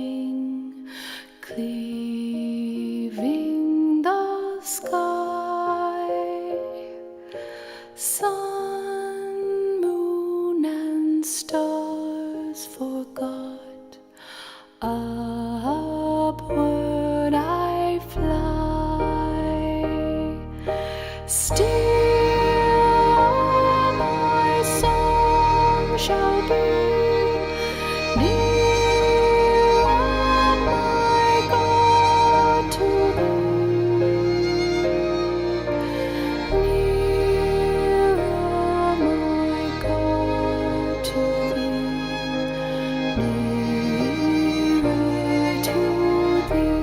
morning, cleaving the sky. Sun, moon, and stars forgot. Upward I fly. Still my song shall be. Nearer, my God, to thee. Nearer, my God, to thee. Nearer to thee.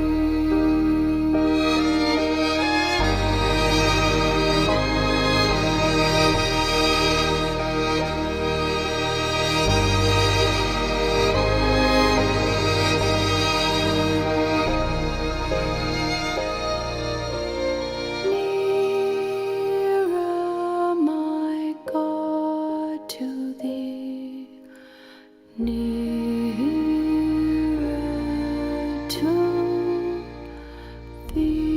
Nearer, my God, to thee. Nearer to thee.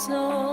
Oh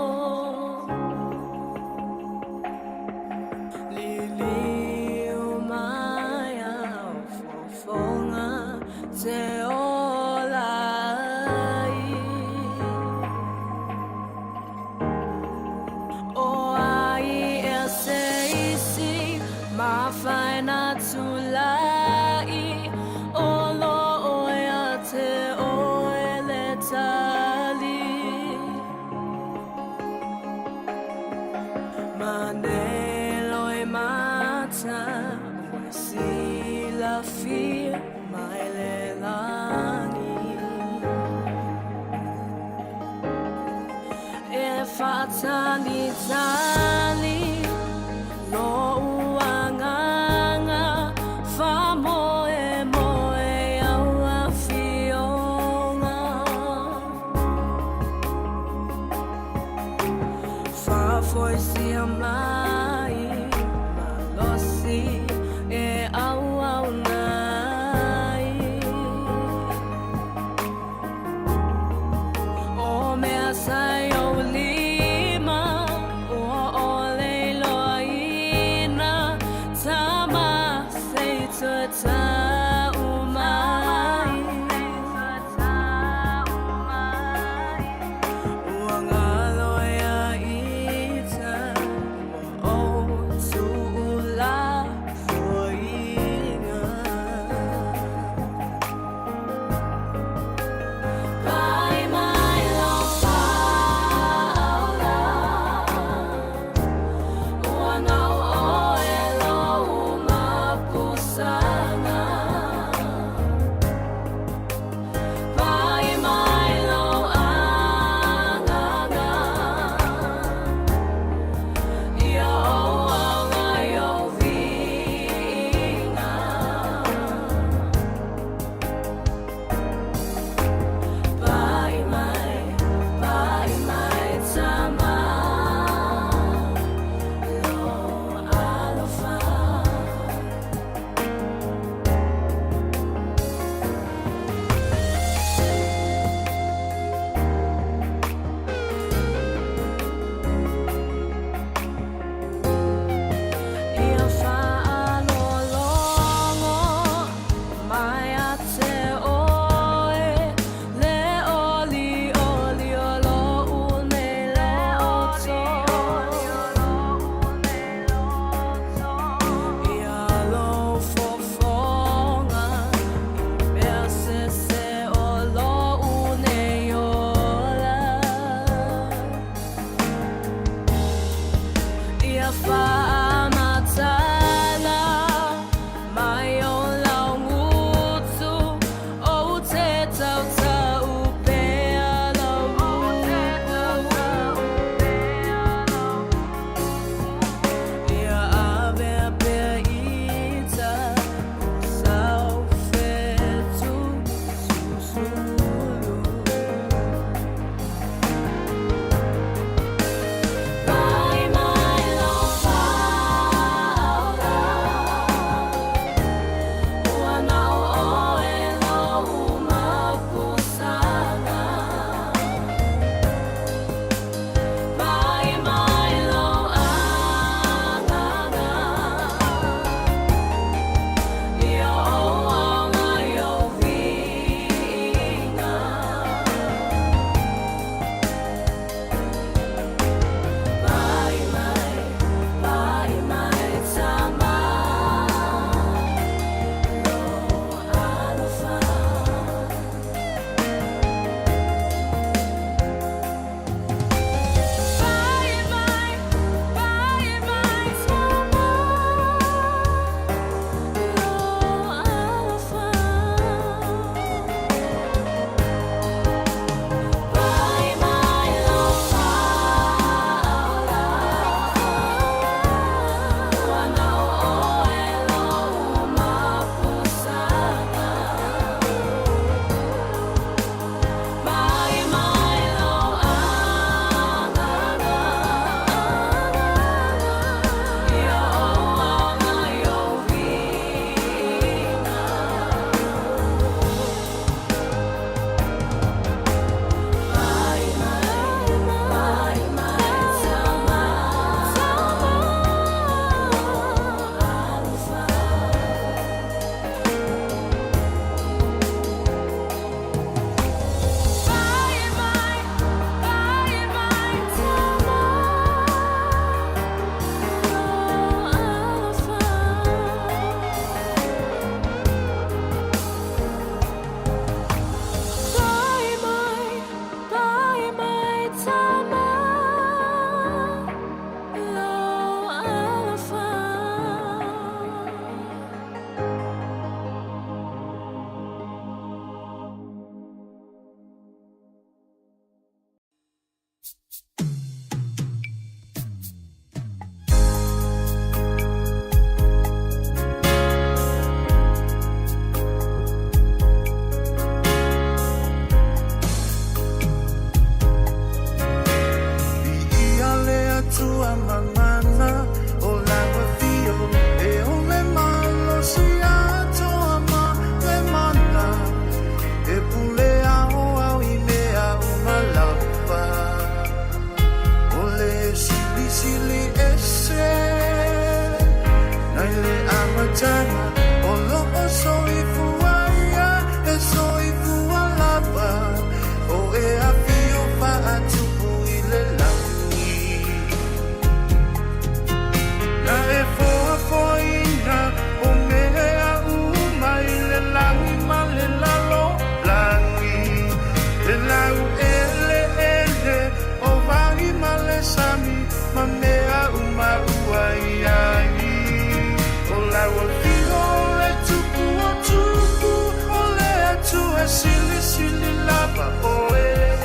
silly, silly lava, oh eh.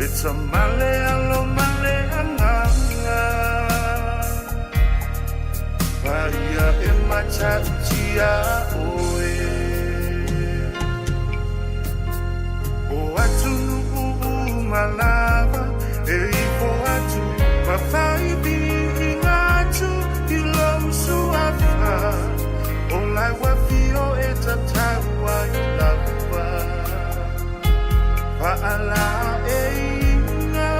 It's a male, alo male, anganga. Varia emachatia, oh eh. Oh atunu malava, eivo atu, mafaibi ingatu, ilom suafa. Olai wafio etatawa ilava. Fa'ala eina,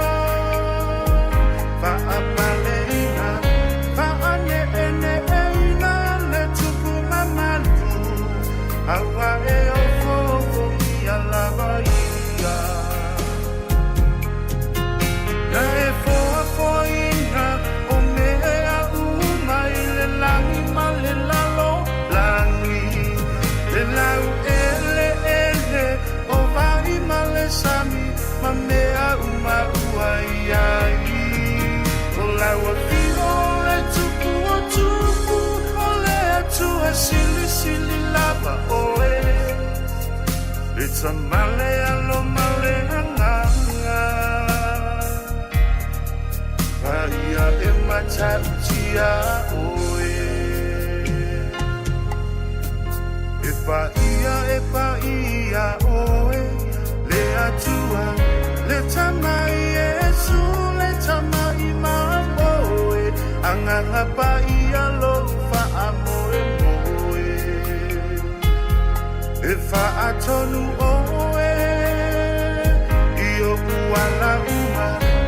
fa'apaleina, fa'ane ene eina, letupu mamalu. Awa e ofo mialava ia. Na e foina, o mea uma ile langi male lalo langi. Le lau ele o vai male sami, ma mea uma uaiai. O lau a fio le tupu o tupu, o le atua silly, silly lava, oh eh. It's a male alo male anganga. Vaia e matatia, oh eh. Epa ia, oh eh. Le atua, le tamai Yesu, le tamai mamoe. Anganga pa ia lo fa amoe moe. E fa atonu oe. Io uala uma,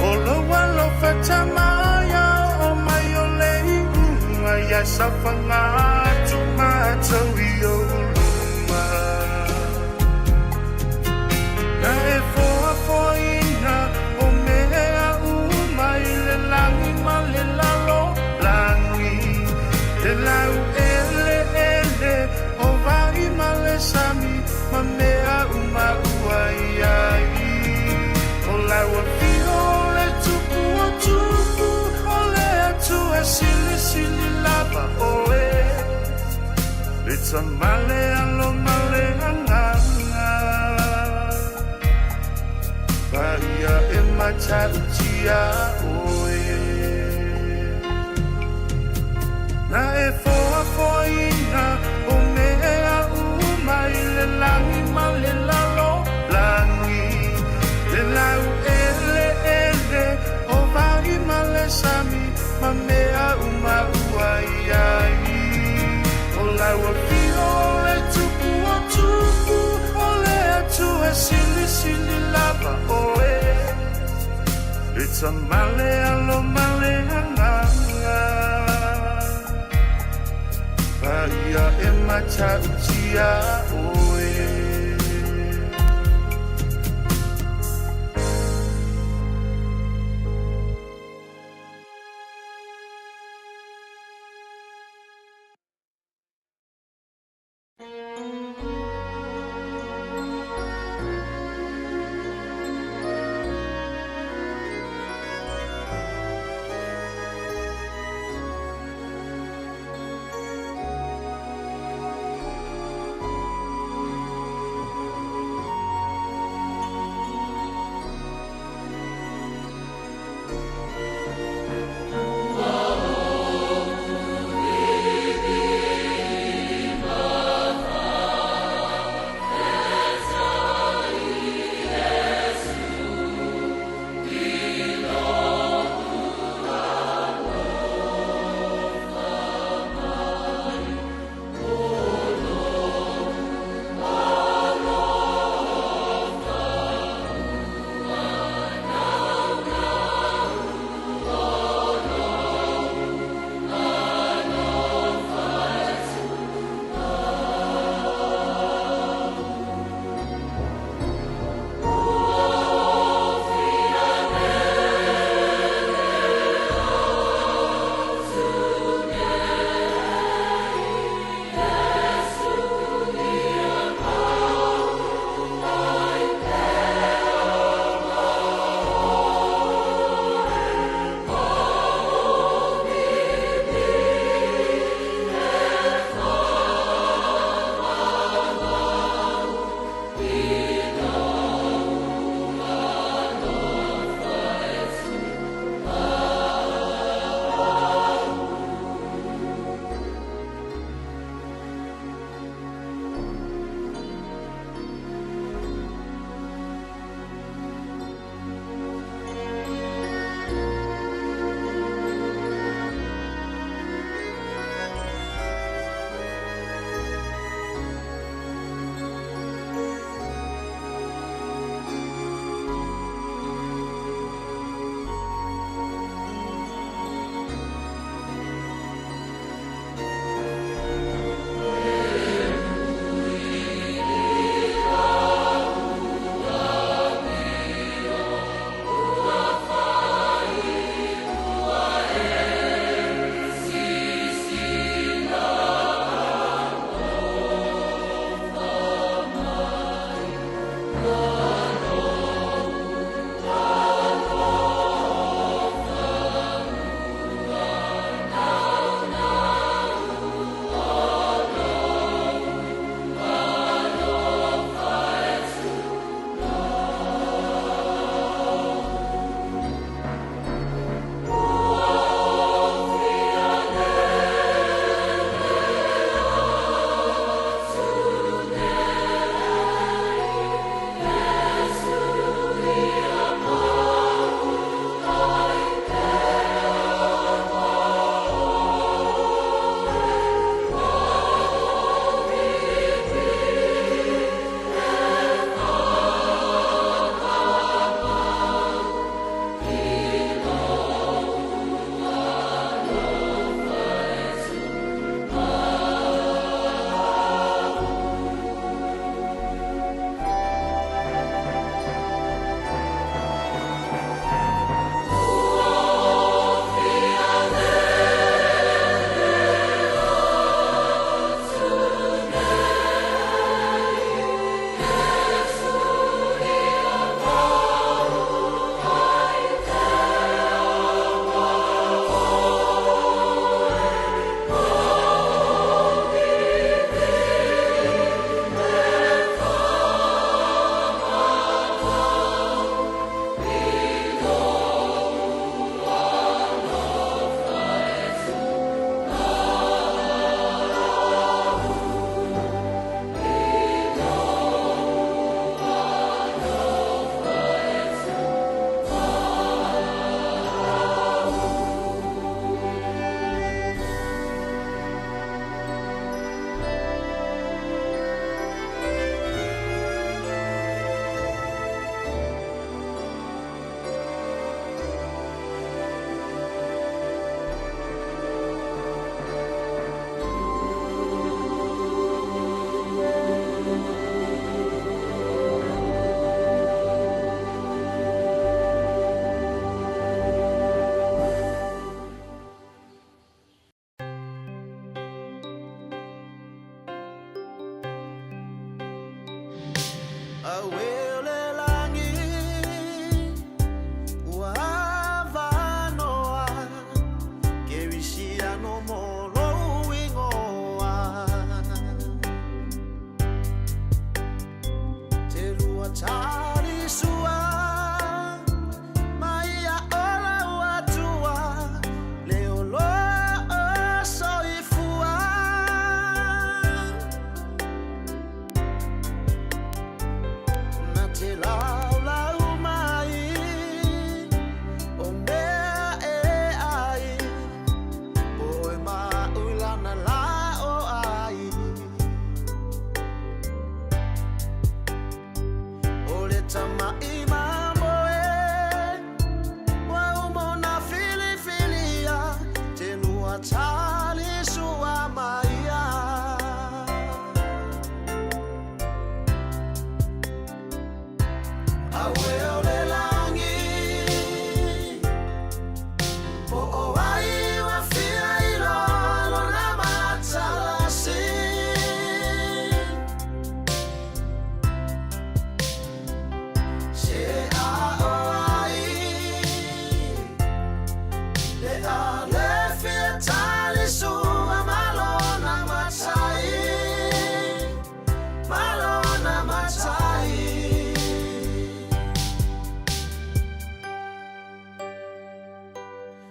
olo walo fa tamaya. O mai o lei uma, ya safanga tumato io uluma. Na e foina, o mea uma ile langi male lalo langi. Le lau ele, o vai male sami, ma mea uma uaiai. O lau a fio le tupu o tupu, o le atua silly, silly lava, oh eh. It's a male alo male anganga. Vaia e matatia, oh eh. Na e foina, o mea uma ile langi male lalo langi. Le lau ele, o vai male sami, ma mea uma uaiai. O lau a fio le tupu o tupu, o le atua silly, silly lava, oh eh. It's a male alo male anganga. Vaia e matatia, oh eh.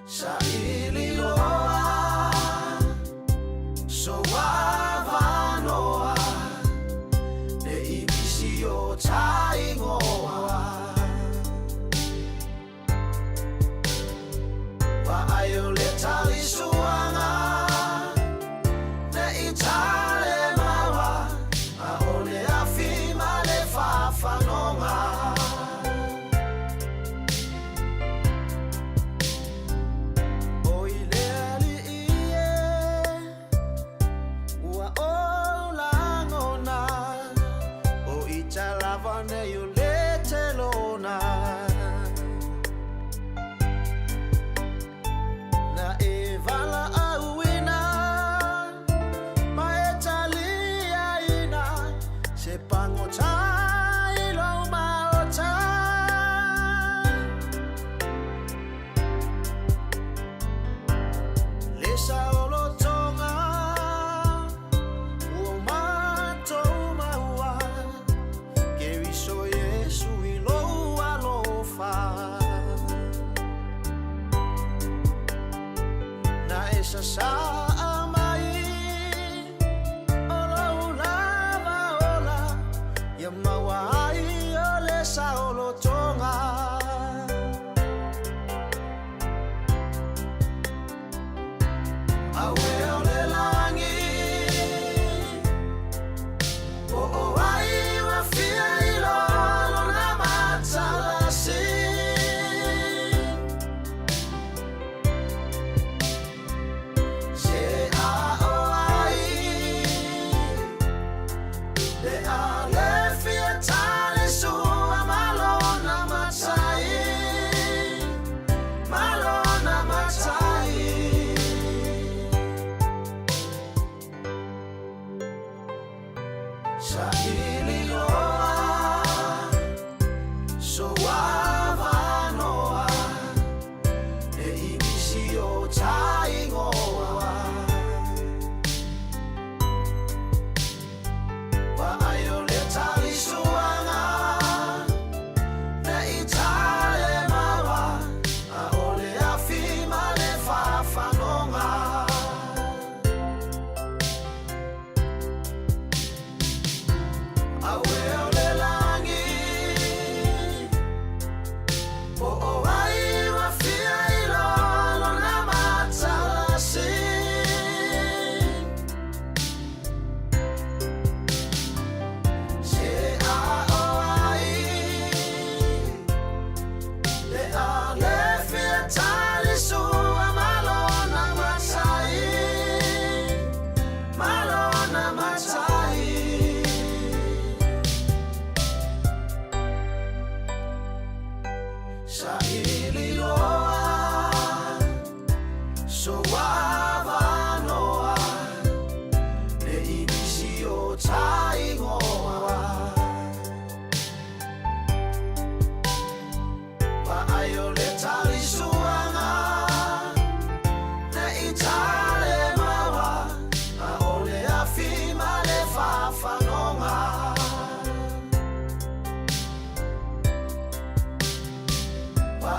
sa ililoa so wavanoa ne ibisi o taingoa wa ayo le talisuanga ne itale mawa a ole afima le fafanonga sa amai ola ulava ola ya mawai ole sa olo tonga awe ole langi o o ai wa fia ilo alo na matalasi sa ililoa so wavanoa ne ibisi o taingoa wa ayo le talisuanga ne itale mawa a ole afima le fafanonga awe ole langi o o ai wa fia ilo alo na matalasi se a o ai le a le fia talisu malona matai malona matai sa ililoa so wavanoa ne ibisi o taingoa wa ayo le talisuanga ne itale mawa a ole afima le fafanonga wa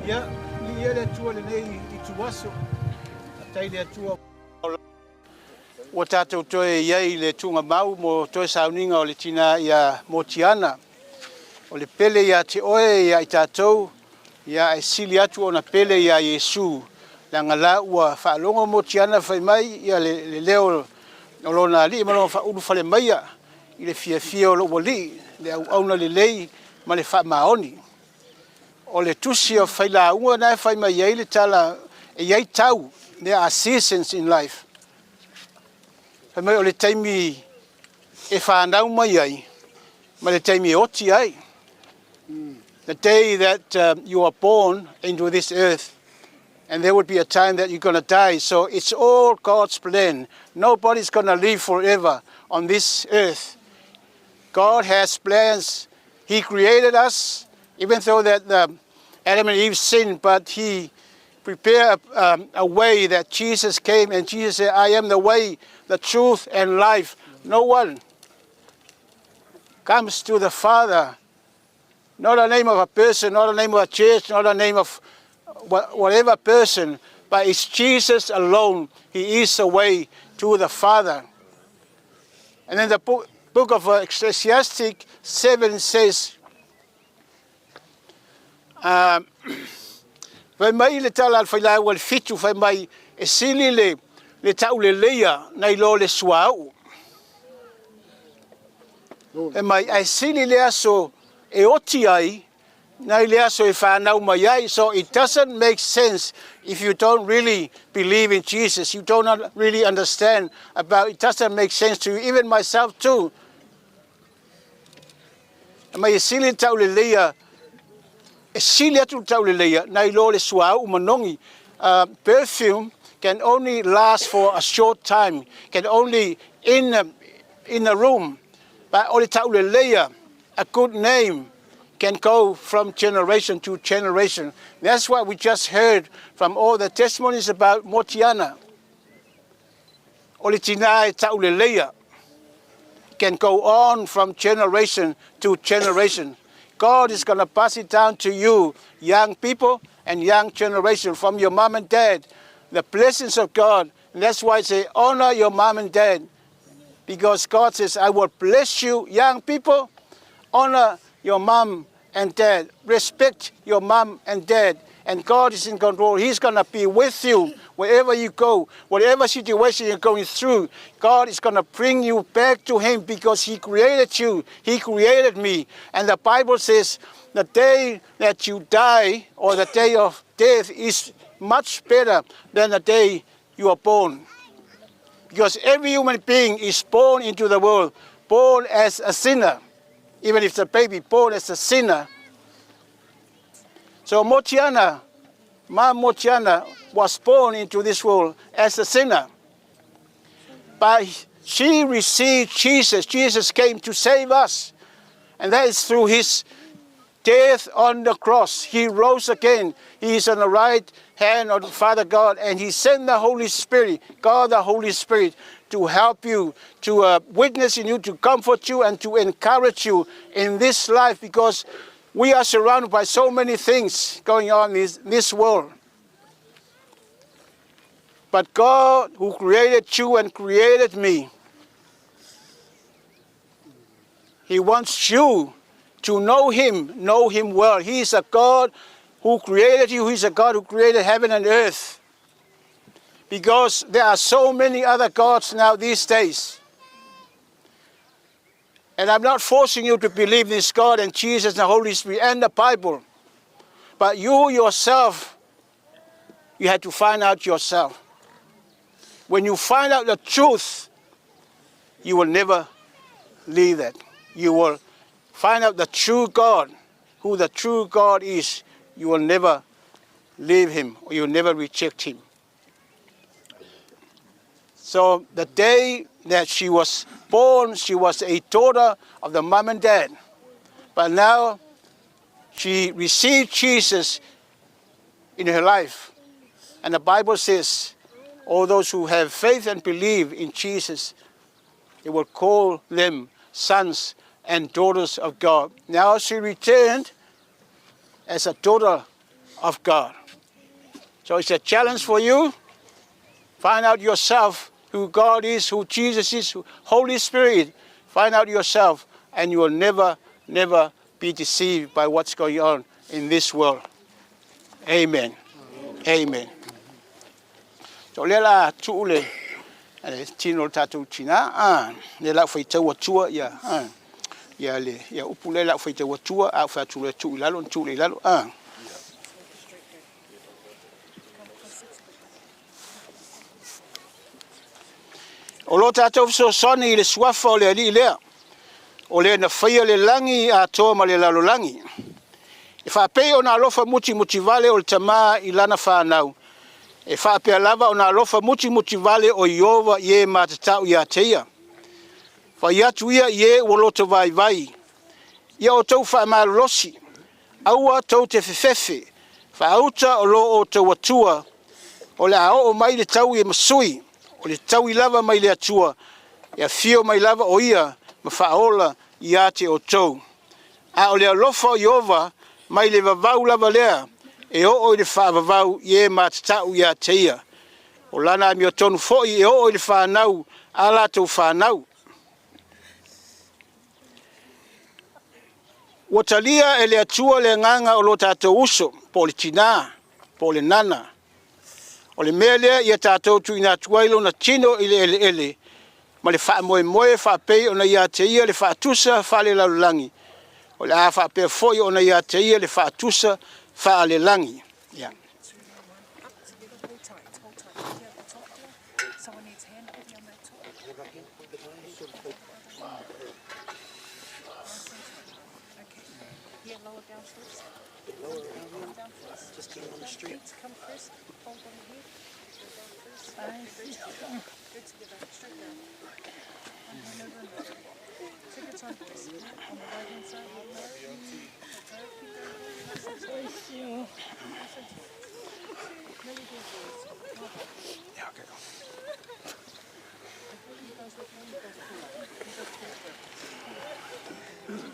Ia le atua lenei I tuaso atai le atua Ua tātou toe iai le tunga mau mo toe sauninga o le tina ia Motiana. O le pele ia te oe ia I tātou ia e sili atu o na pele ia Yesu. Langa la ua whaalonga Motiana whai mai ia le leo o lona li ma lona whaulu whale maia I le fia o lo li le au auna le lei ma le wha maoni. O le tusi o whai la unga na whai mai iai le tala e iai tau. There are seasons in life. Whai mai o le taimi e whanau mai ai ma le taimi e oti ai. The day that you are born into this earth, and there would be a time that you're going to die. So it's all God's plan. Nobody's going to live forever on this earth. God has plans. He created us, even though that Adam and Eve sinned, but He prepared a way that Jesus came, and Jesus said, I am the way, the truth, and life. No one comes to the Father. Not the name of a person, not the name of a church, not the name of whatever person, but it's Jesus alone. He is the way to the Father. And then the book of Ecclesiastes 7 says, whai mai le tala al whailai wal fitu, whai mai e sili le tau le leia nei lo le suau. E mai e sili le aso e oti ai, nai lea so e whanau mai ai, so it doesn't make sense if you don't really believe in Jesus. You don't really understand about it. Doesn't make sense to you, even myself too. Mai e sili tau le leia, e sili atu tau le leia, nai lo le suau umanongi. Perfume can only last for a short time, can only in the room. But o le tau le leia, a good name can go from generation to generation. That's what we just heard from all the testimonies about Motiana. O le tina e tau le leia can go on from generation to generation. God is going to pass it down to you, young people and young generation, from your mom and dad. The blessings of God. And that's why I say, honor your mom and dad. Because God says, I will bless you, young people. honor your mom and dad. Respect your mom and dad. And God is in control. He's going to be with you wherever you go. Whatever situation you're going through, God is going to bring you back to Him because He created you. He created me. And the Bible says the day that you die or the day of death is much better than the day you are born. Because every human being is born into the world, born as a sinner. Even if the baby born as a sinner. So Motiana, Mom Motiana, was born into this world as a sinner. But she received Jesus. Jesus came to save us. And that is through His death on the cross. He rose again. He is on the right hand of Father God. And He sent the Holy Spirit, God the Holy Spirit, to help you, to witness in you, to comfort you, and to encourage you in this life, because we are surrounded by so many things going on in this world. But God, who created you and created me, He wants you to know Him well. He is a God who created you. He's a God who created heaven and earth. Because there are so many other gods now these days. And I'm not forcing you to believe this God and Jesus and the Holy Spirit and the Bible. But you yourself, you have to find out yourself. When you find out the truth, you will never leave that. You will find out the true God, who the true God is. You will never leave Him, or you will never reject Him. So the day that she was born, she was a daughter of the mom and dad. But now she received Jesus in her life. And the Bible says, all those who have faith and believe in Jesus, they will call them sons and daughters of God. Now she returned as a daughter of God. So it's a challenge for you. Find out yourself who God is, who Jesus is, who Holy Spirit. Find out yourself, and you will never, never be deceived by what's going on in this world. Amen. Amen. So lela tuule, tino tatu tina, lela faita watua ya le ya upulela faita watua, a fa tuule tu lalo. O lo tātou so soni I le suafa o le ali lea. O le na whaia le langi a toa ma le lalolangi. E whapei o na alofa muti vale o le tamaa I lana whanau. E whapea lava o na alofa muti vale o Iova ie matatau ia teia. Whaiatu ia ie woloto vai. Ia o tau whaamalosi. Aua tau te whewhewe. Whaauta o lo o tau atua. O le ao o mai le tau I masui. O le tau I lava mai le atua, ia fio mai lava o ia, ma whaola I ate o tau. A o le alofa o Iova, mai le vavau lava lea, e o le whaavavau ie matatau ia teia. O lana mi o tonu foi, e o le whanau, a la tau whanau. Watalia e le atua le nganga o lo tātou uso, po le tina, po le nana. O le mea lea ia tātou tu ina tuailo na tino I le ele. Ma le wha moe wha pei o na ia te ia le wha tusa wha le lalulangi. O le a wha pei foi o na ia te ia le wha tusa wha le langi. Yeah.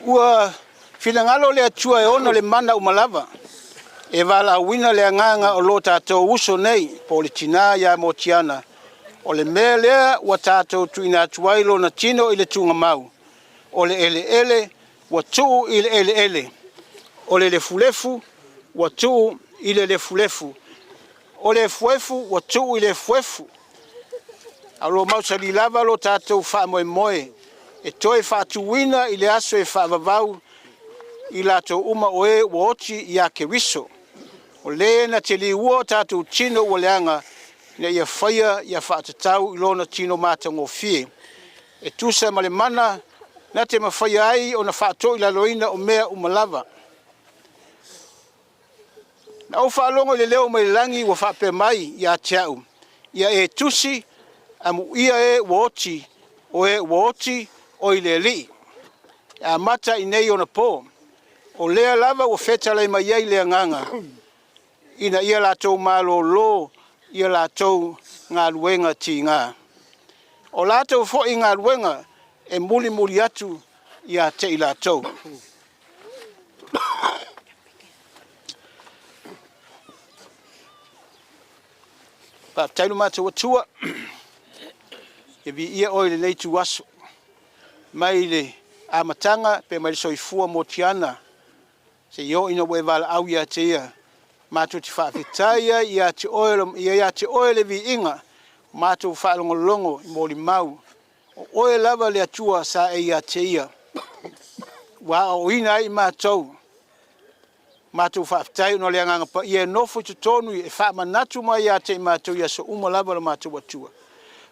Ua finangalo le atua e ona le mana umalava. E wala wina le nganga o lo tātou uso nei po le tina ia Motiana. O le mea lea wa tātou tuina tuailo na tino I le tunga mau. O le ele ua tuu i le ele ele. O le lefulefu, ua tuu i le lefulefu. O le fuefu, ua tuu i le fuefu. Alo mausali lava lo tātou wha moe moe. E toe wha tuwina i le aso e wha vavau i lātou uma oe ua oti i a Keriso. O le na te liua tātou tino ua leanga na ia whaia ia whaatatau i lona tino māta ngofie. E tusa ma le mana na te mawhaia ai o na whaato i laloina o mea umalava. Na o whaalongo le leo mai langi ua whaape mai i a te au. Ia e tusi amu ia e uoti o e uoti o i le li. A mata i nei o na pō. O lea lava ua whetala i mai iai lea nganga. Ina ia lātou mālo lo, ia lātou ngā luenga ti ngā. O lātou fo i ngā luenga e muli muli atu i a te i lātou. Pa tailu mātou atua, e vi ia oi le nei tu aso. Mai le amatanga pe mai le soifua Motiana. Se yo ina ue vala au ia te ia. Mātou te whaafetaia ia te oe le vi inga. Mātou whaalongolongo i mōli mau. O oe lava le atua sa e ia te ia. Wa o ina i mātou. Mātou whaafetaia no le anganga pa ia nofo i tutonu e whaamanatu mai ia te i mātou ia so uma lava le mātou atua.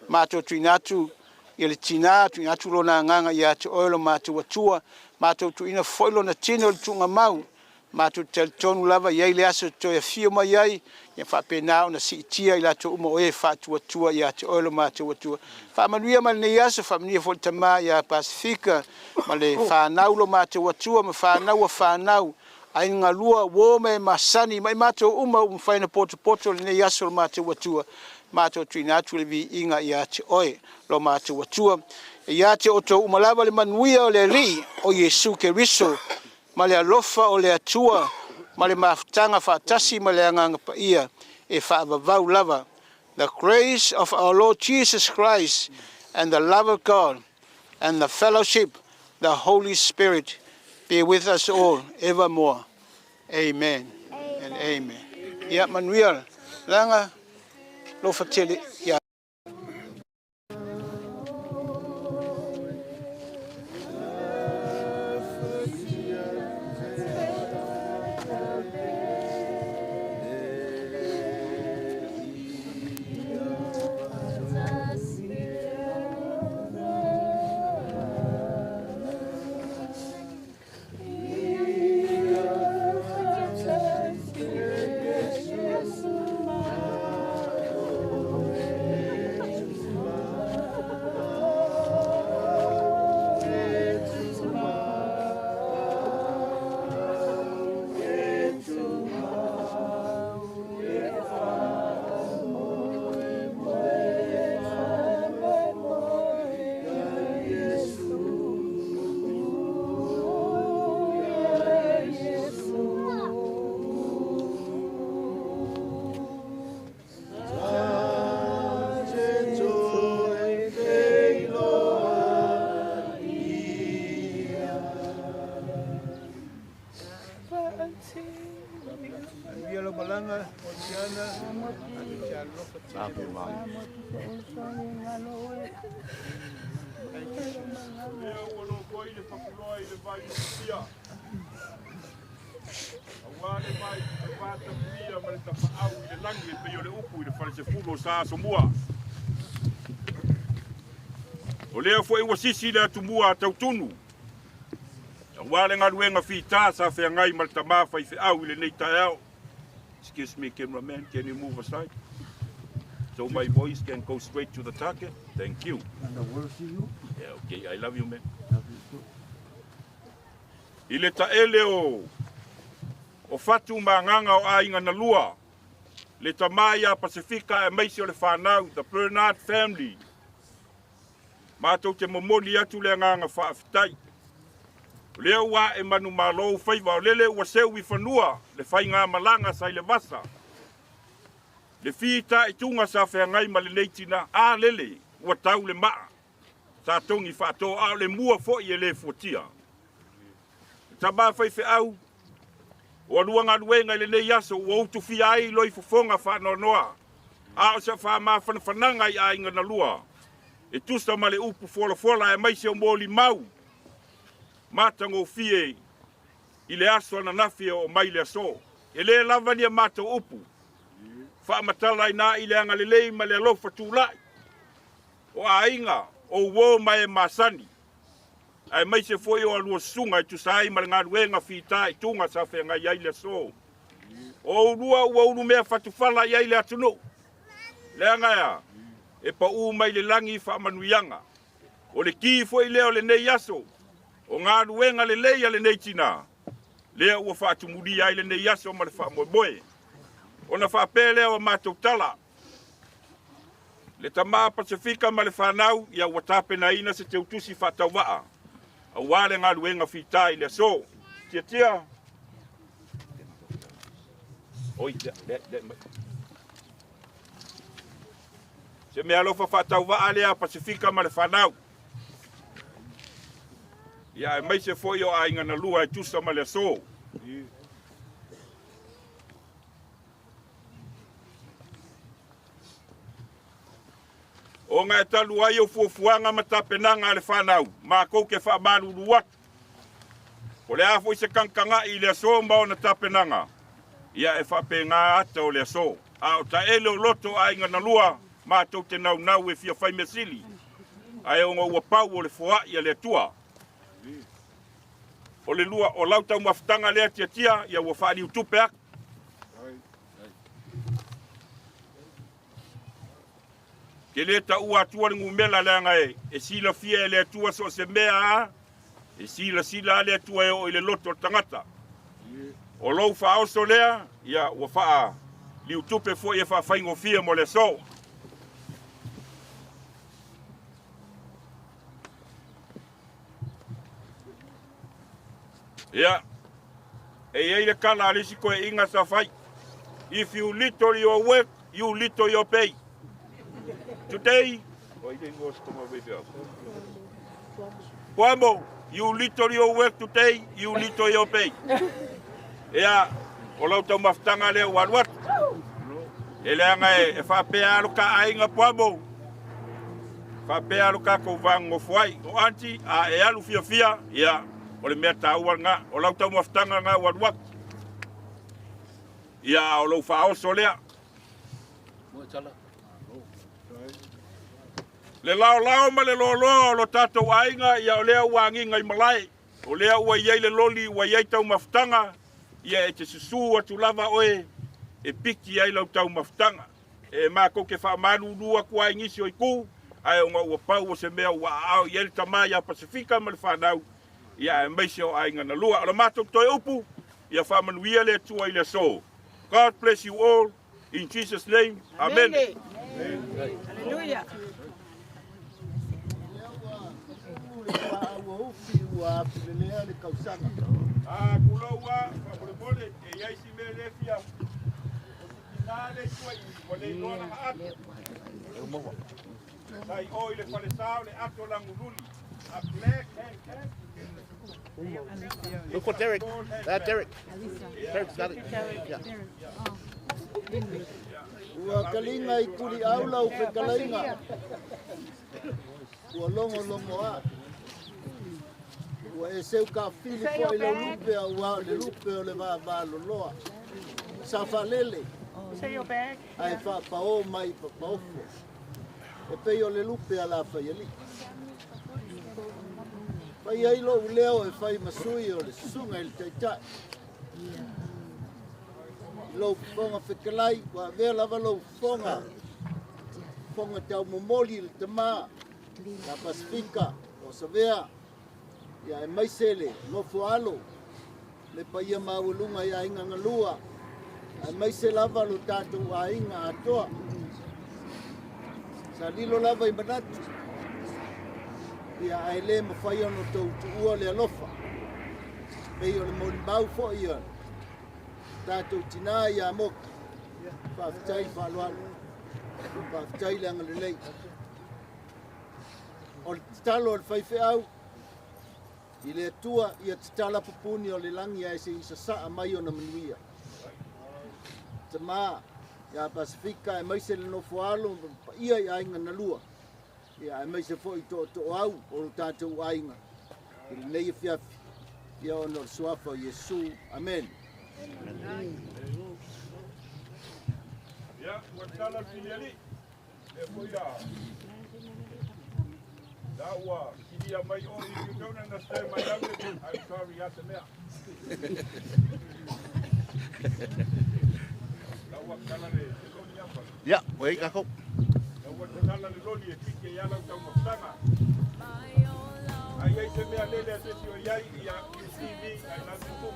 Mātou tuinatu ia le tina, tuinatu lo na anganga ia te oe lo mātou atua. Mātou tuina foilo na tino le tunga mau. Mātou tel tonu lava iai le aso toi a fio mai iai, ia whapenao na si itia i lato uma oe whaatua tua ia te oelo mātou atua. Whaamanuia ma le nei aso, whaamanuia fo le tamā ia Pasifika, ma le whanau lo mātou atua, ma whanau a whanau, ai ngā lua wōme masani, mai mātou uma whaina poto le nei aso lo mātou atua. Mātou tuinatu le vi inga ia te oe lo mātou atua. Ia te oto umalawa le manuia o le li o Yesu Keriso, ma le alofa o le atua, ma le mafutanga whaatasi ma le anganga pa ia e whaavavau lava. The grace of our Lord Jesus Christ and the love of God and the fellowship, the Holy Spirit be with us all evermore. Amen. And amen. Ia manuia langa lofa tele ia. O lea foi ua sisi le atumua tautunu. Wale ngā ruenga whita sa whengai ma le tamā whai whiau i le nei tae au. Excuse me, cameraman, can you move aside? So my voice can go straight to the target. Thank you. And the world see you? Yeah, okay, I love you, man. Love you too. I le taele o fatu manganga o ainga na lua. Le tamaya Pasifika e maisi o le whanau, the Bernard family. Mātou te momoli atu le nganga whaafitai. Lea ua e manu mālou whaiva o lele ua seu I whanua, le whai ngā malanga sai le vasa. Le whita I tunga sa whengai ma le leitina, a lele, ua tau le maa. Sa tongi whaato a le mua fo I e le fotia. tama fai fe au. O luanga luenga le nei aso o tu fi ai loi fofonga fa no noa. A o se fa ma fananga ai inga na lua. E tusta male upu fola e mai se o moli mau. Matango fie i le aso na nafi o mai le aso. E le lava ni mata upu. Fa matala ina i le anga le lei ma le alofa tulai. O ainga o wo mai masani. Ai mai se foi o alua sunga tu sai ma nga ruenga fita i tunga sa fe nga ia le so. O lua o lu me fatu fala ia le atuno. Le anga ya e pa u mai le langi fa manuianga. O le ki foi le o le nei aso. O nga ruenga le leia le nei tina. Le o fa tu muri ai le nei aso ma le fa mo boe. Ona fa pele o matou tala. Le tama Pasifika ma le whanau ia watape na ina se te utusi whatawaa. A wale ngā luenga whitai le so. Tia. Oi, se mea lofa whatawaa lea Pasifika ma le whanau. Ia e mai se foi o a inga na lua e tusa ma le so. O ngai talu ai o fuafuanga matapenanga le whanau. Ma kou ke whaamaru ruat. O le afo i se kankanga i le so mbao na tapenanga. Ia e whape ngā ata o le so. A o ta ele o loto a inga na lua. Ma tau te nau e fia whai mesili. Ai o ngā ua pau o le foa i a le tua. O le lua o lautau mawhtanga lea tia ia ua whaari utupe ak. Ke le ta ua atua ringu mela leanga e sila fia e le atua so se mea a, e sila le atua e o i le loto tangata. O lou wha oso lea, ia ua wha li utupe fo i e wha whaingo fia mo le so. Ia, e eile kala alisi ko e inga sa whai. If you little your work, you little your pay. Today, Poamo, you little your work today, you little your pay. Ea, o lau tau maftanga leo waruat. E leanga e whapea aluka ainga Poamo. Whapea aluka ko vango fuai. O anti, a e alu fia, ia, o le mea taua nga, o lau tau maftanga nga waruat. Ia, o lau whaoso lea. Le lao ma le lo lo tatou ainga ia o lea ua angiga i malai. O lea ua iai le loli ua iai tau mafutanga. Ia e te susu atu lava oe e piki ai lau tau mafutanga. E mākou ke whaamaru lua kua ingisi o i kū. Ai o ngā ua pau o se mea ua au i ele tamai a Pasifika ma le whanau. Ia e meise o ainga na lua. O le mātou toi upu ia whaamanuia le tua i le so. God bless you all. In Jesus' name. Amen. Hallelujah. Kulaua, mole e iai si me le fia. Nā le tua i le nona atu. Sai o i le whalesau le ato langululi. A black hand. Look for Derek. Derek. Derek's got it. Yeah. Ua kalinga I kuri aula upe kalinga. Ua longo a. Ua e seu ka fili po I le lupe a ua le lupe o le va loloa. Sa falele. Say your bag. Ai fa pa o mai pa ofo. E pei o le lupe a la fa yali. Pai ai lo leo e fai masui o le sunga I le taitai. Lo fonga fekelai, wa vea lava lo fonga. Fonga tau momoli le tama. La Pasifika, o sa vea. Ia e maisele, no fualo. Le paia maulunga ia inga ngalua. E maise lava lo tātou a inga atoa. Sa lilo lava I manatu. Ia ai le mawhai ono tau tuua le alofa. Pei o le molimbau fo ia. Tātou tina ia moka. Whawhitai whalualu. Whawhitai le anga le lei. O le talo le whaiwhi au. I le atua ia te tala pupuni o le langi ai se isa saa mai o na manuia. Te maa, ia Pasifika e maise le nofo alo, ia i ainga na lua. Ia e maise fo i to au o lo tātou ainga. I le nei e fiafi, ia o no suafa o Yesu. Amen. Ya, wakala siliali. E poia. Dawa, kidia mai o, if you don't understand my language, I'm sorry, yata mea. Dawa kala le, loni yapa. Ya, wei kako. Dawa kala le loni e pike yala utau mastanga. Ai ai se mea lele a sesi o iai, ia you see me, I love you too.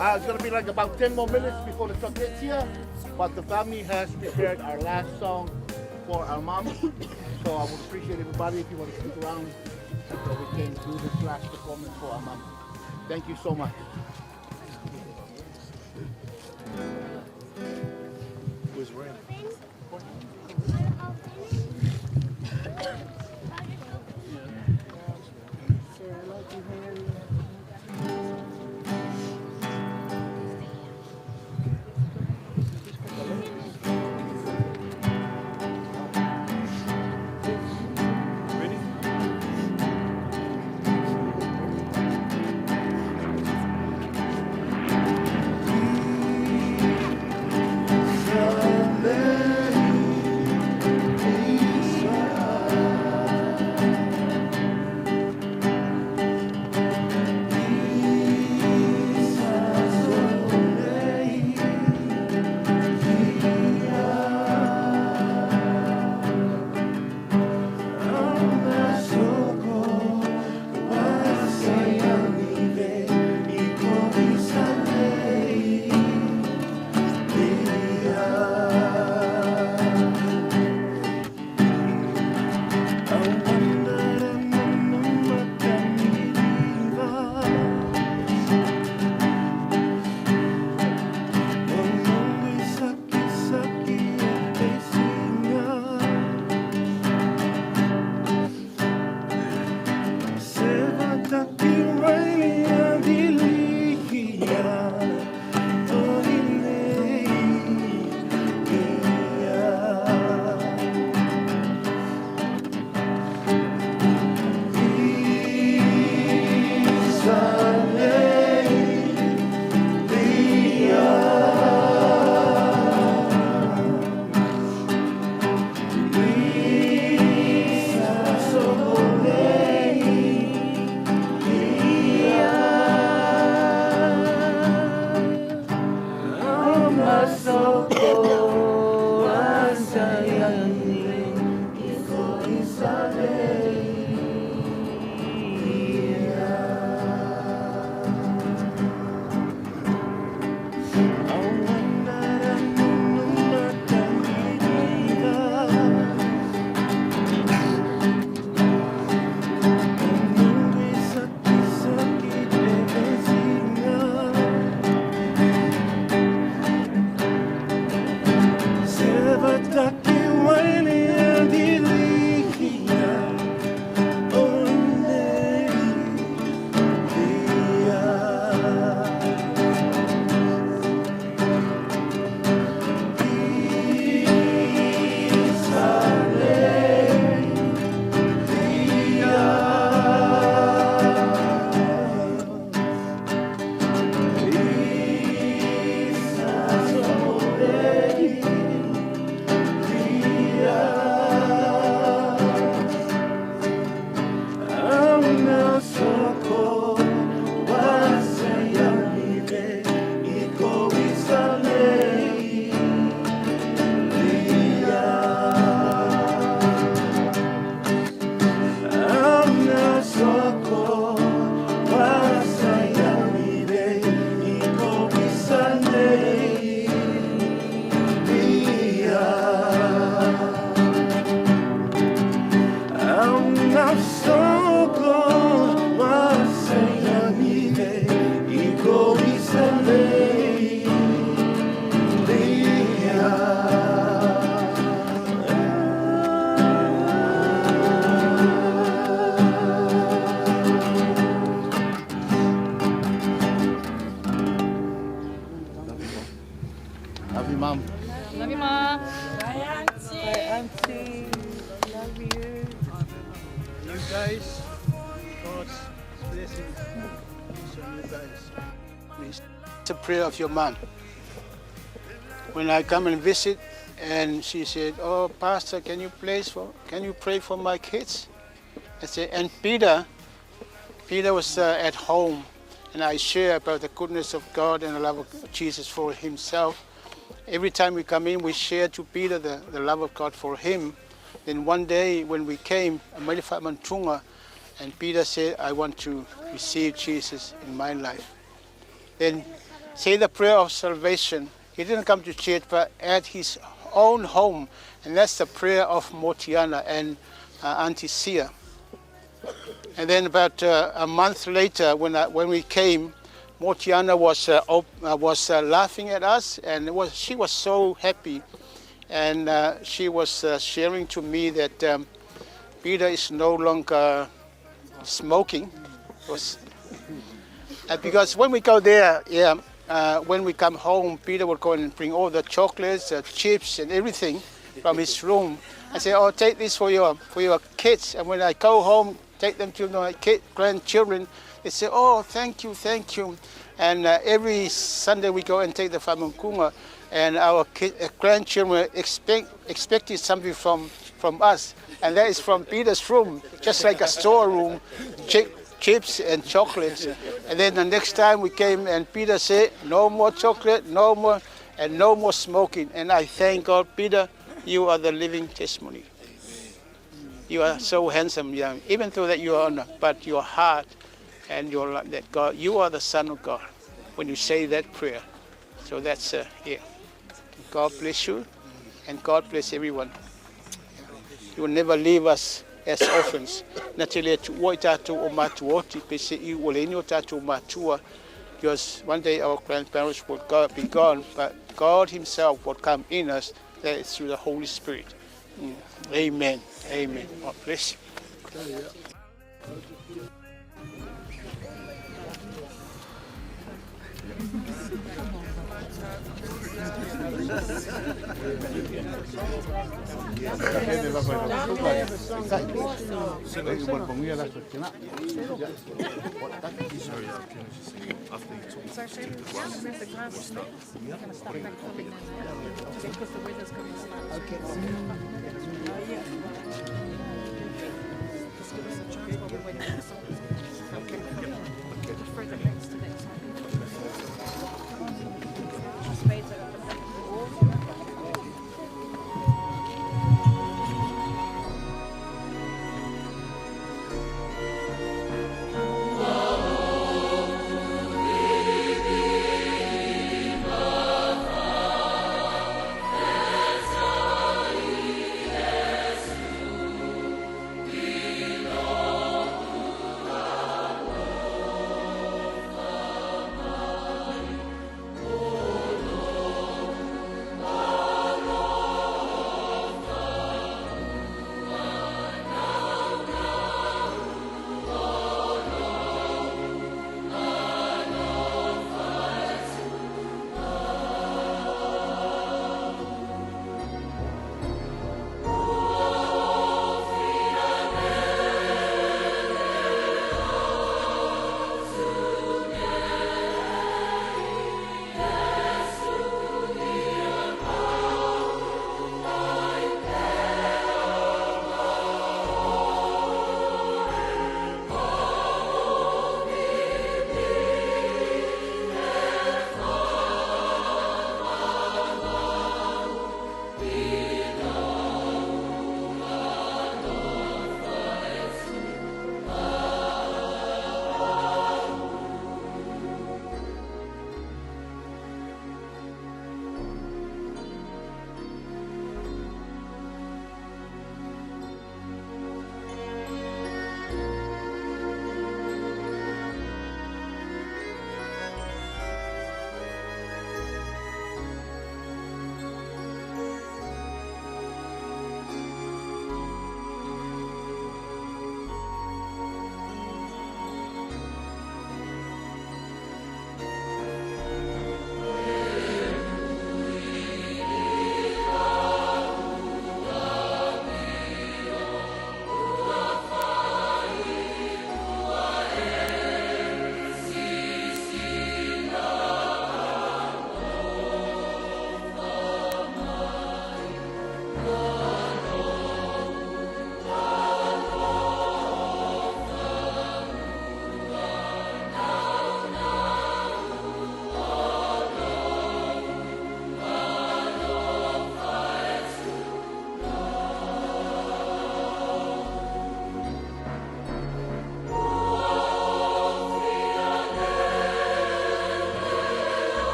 It's going to be like about 10 more minutes before the truck gets here, but the family has prepared our last song for our mom. So I would appreciate everybody if you want to stick around so we can do this last performance for our mom. Thank you so much. Who's wearing? Amen. Auntie, love you. You guys, God's blessing on you guys. It's a prayer of your mom. When I come and visit, and she said, "Oh, Pastor, can you pray for my kids?" I said, and Peter was at home, and I share about the goodness of God and the love of Jesus for himself. Every time we come in, we share to Peter the love of God for him. Then one day when we came, and Peter said, "I want to receive Jesus in my life." Then say the prayer of salvation. He didn't come to church, but at his own home, and that's the prayer of Motiana and Auntie Sia. And then about a month later, when we came, Motiana was laughing at us, and she was so happy, and she was sharing to me that Peter is no longer smoking, because when we go there, when we come home, Peter would go and bring all the chocolates, chips, and everything from his room. I say, "Oh, take this for your kids." And when I go home, take them to my grandchildren, they say, "Oh, thank you, thank you." And every Sunday we go and take the whamunkunga, and our grandchildren expected something from us, and that is from Peter's room, just like a storeroom. Chips and chocolates. And then the next time we came, and Peter said, "No more chocolate, no more smoking." And I thank God, Peter, you are the living testimony. You are so handsome, young, even though that you are but your heart and that God, you are the Son of God when you say that prayer. So that's here. God bless you, and God bless everyone. You will never leave us as orphans. Because one day our grandparents will be gone, but God himself will come in us. That is through the Holy Spirit. Amen. Amen. God bless you.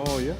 Oh yeah.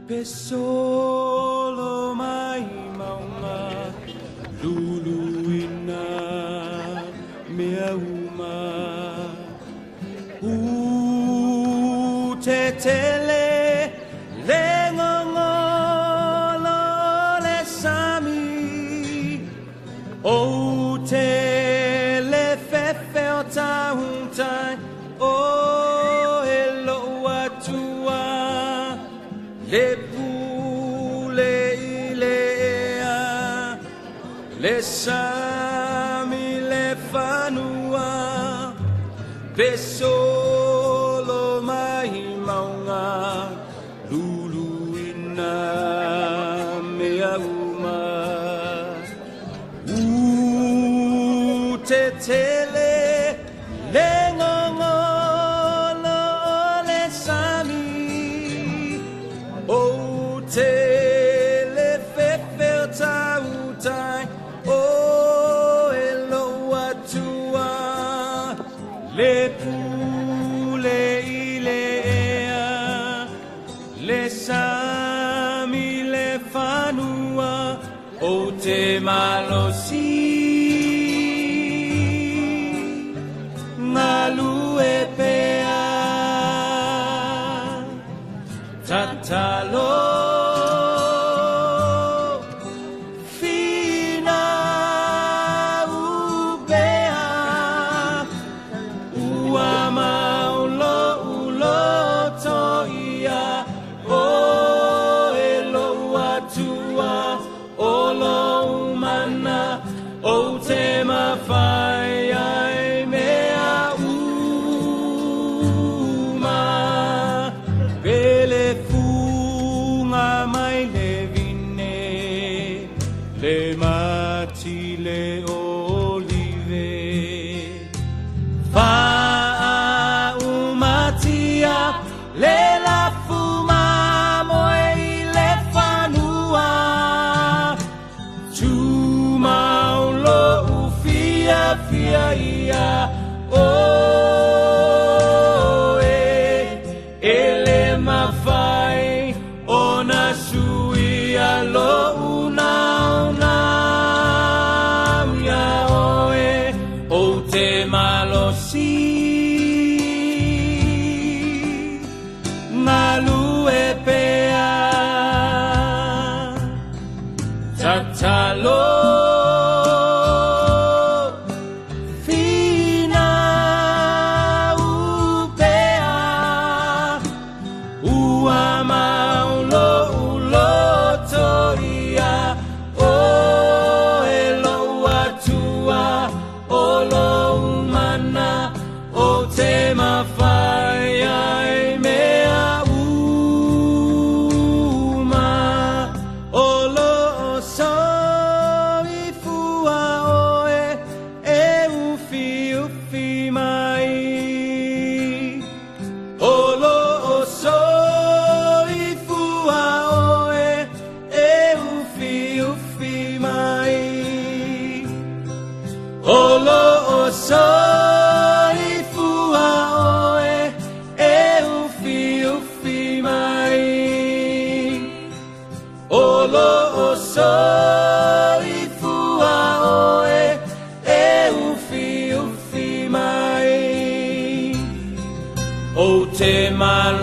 Pesolo mai maunga luluina mea uma tetele le ngongolo le sami o tele fefe o tahuntai o elo atua le pule ilea le sami le fanua pesolo mai maunga luluina mea uma tetele le ngongolo le sami o tele fefe tautai o elo atua le pule ilea le sami le fanua o te malosi ngalue pea tatalo Tema